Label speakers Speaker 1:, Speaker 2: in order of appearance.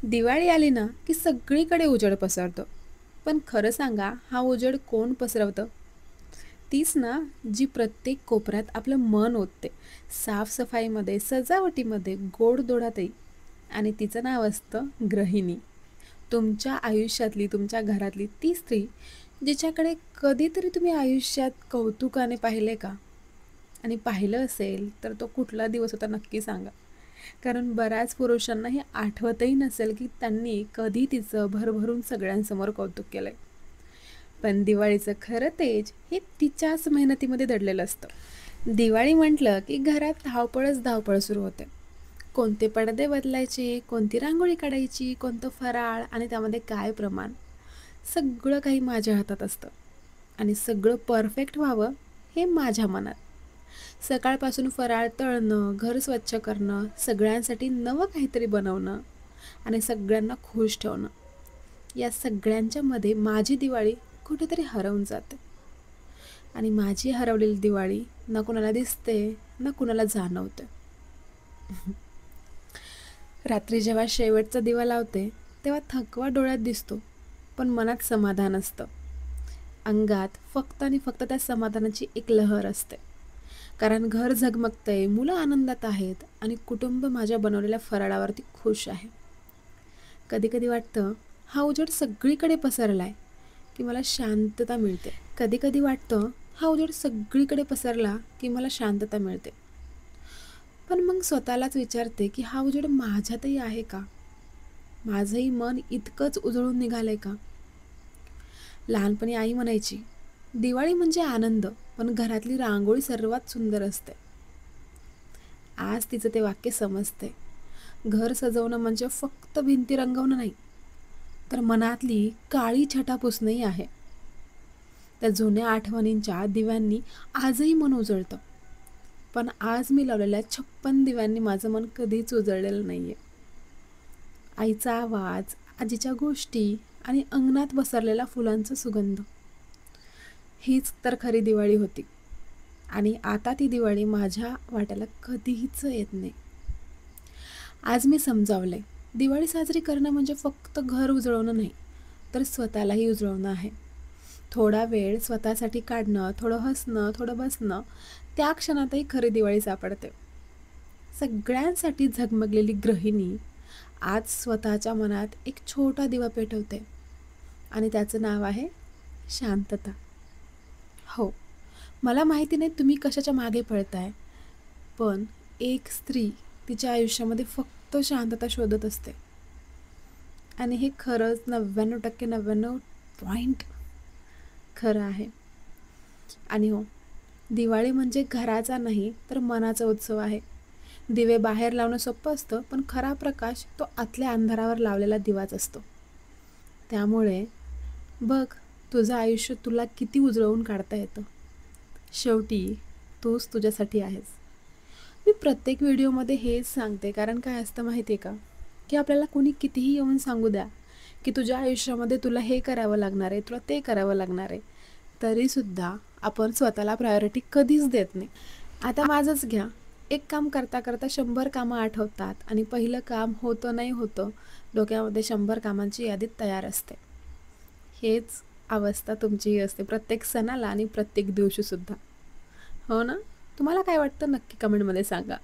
Speaker 1: दिवाळी आली ना की सगळीकडे उजेड पसरतो. पण खरं सांगा, हा उजेड कोण पसरवतं? तीच ना, जी प्रत्येक कोपऱ्यात आपलं मन ओतते. साफसफाईमध्ये, सजावटीमध्ये, गोडधोडातही. आणि तिचं नाव असतं गृहिणी. तुमच्या आयुष्यातली, तुमच्या घरातली ती स्त्री जिच्याकडे कधीतरी तुम्ही आयुष्यात कौतुकाने पाहिले का? आणि पाहिलं असेल तर तो कुठला दिवस होता नक्की सांगा. कारण बऱ्याच पुरुषांना हे आठवतही नसेल की त्यांनी कधी तिचं भरभरून सगळ्यांसमोर कौतुक केलंय. पण दिवाळीचं खरं तेज हे तिच्याच मेहनतीमध्ये दडलेलं असतं. दिवाळी म्हटलं की घरात धावपळच धावपळ सुरू होते. कोणते पडदे बदलायचे, कोणती रांगोळी काढायची, कोणतं फराळ आणि त्यामध्ये काय प्रमाण, सगळं काही माझ्या हातात असतं. आणि सगळं परफेक्ट व्हावं हे माझ्या मनात. सकाळपासून फराळ तळणं, घर स्वच्छ करणं, सगळ्यांसाठी नवं काहीतरी बनवणं आणि सगळ्यांना खुश ठेवणं, या सगळ्यांच्या मध्ये माझी दिवाळी कुठेतरी हरवून जाते. आणि माझी हरवलेली दिवाळी ना कुणाला दिसते, ना कुणाला जाणवते. रात्री जेव्हा शेवटचा दिवा लावते तेव्हा थकवा डोळ्यात दिसतो, पण मनात समाधान असतं. अंगात फक्त आणि फक्त त्या समाधानाची एक लहर असते. कारण घर झगमगतंय, मुलं आनंदात आहेत आणि कुटुंब माझ्या बनवलेल्या फराळावरती खुश आहे. कधी कधी वाटतं हा उजेड सगळीकडे पसरलाय की मला शांतता मिळते. कधी कधी वाटतं हा उजेड सगळीकडे पसरला की मला शांतता मिळते. पण मग स्वतःलाच विचारते की हा उजेड माझ्यातही आहे का? माझंही मन इतकंच उजळून निघालंय का? लहानपणी आई म्हणायची, दिवाळी म्हणजे आनंद, पण घरातली रांगोळी सर्वात सुंदर असते. आज तिचं ते वाक्य समजते. घर सजवणं म्हणजे फक्त भिंती रंगवणं नाही, तर मनातली काळी छटा पुसणंही आहे. त्या जुन्या आठवणींच्या दिव्यांनी आजही मन उजळतं. पण आज मी लावलेल्या 56 दिव्यांनी माझं मन कधीच उजळलेलं नाहीये. आईचा आवाज, आजीच्या गोष्टी आणि अंगणात पसरलेला फुलांचा सुगंध, हीच तर खरी दिवाळी होती. आणि आता ती दिवाळी माझ्या वाट्याला कधीच येत नाही. आज मी समजावलंय, दिवाळी साजरी करणं म्हणजे फक्त घर उजळवणं नाही, तर स्वतःलाही उजळवणं आहे. थोडा वेळ स्वतःसाठी काढणं, थोडं हसणं, थोडं बसणं, त्या क्षणातही खरी दिवाळी सापडते. सगळ्यांसाठी झगमगलेली गृहिणी आज स्वतःच्या मनात एक छोटा दिवा पेटवते आणि त्याचं नाव आहे शांतता. हो, मला माहिती नाही तुम्ही कशाच्या मागे पळताय, पण एक स्त्री तिच्या आयुष्यामध्ये फक्त शांतता शोधत असते. आणि हे खरंच 99.99% खरं आहे. आणि हो, दिवाळी म्हणजे घराचा नाही तर मनाचा उत्सव आहे. दिवे बाहेर लावणं सोपं असतं, पण खरा प्रकाश तो आतल्या अंधारावर लावलेला दिवाच असतो. त्यामुळे बघ, तुझं आयुष्य तुला किती उजळवून काढता येतं. शेवटी तूच तुझ्यासाठी आहेस. मी प्रत्येक व्हिडिओमध्ये हेच सांगते, कारण काय असतं माहिती आहे का, की आपल्याला कोणी कितीही येऊन सांगू द्या की तुझ्या आयुष्यामध्ये तुला हे करावं लागणार आहे, तुला ते करावं लागणार आहे, तरीसुद्धा आपण स्वतःला प्रायोरिटी कधीच देत नाही. आता माझंच घ्या, एक काम करता करता 100 कामं आठवतात आणि पहिलं काम होतं नाही होतं, डोक्यामध्ये 100 कामांची यादी तयार असते. हेच अवस्था तुमचीही असते प्रत्येक सणाला आणि प्रत्येक दिवशीसुद्धा. हो ना? तुम्हाला काय वाटतं नक्की कमेंटमध्ये सांगा.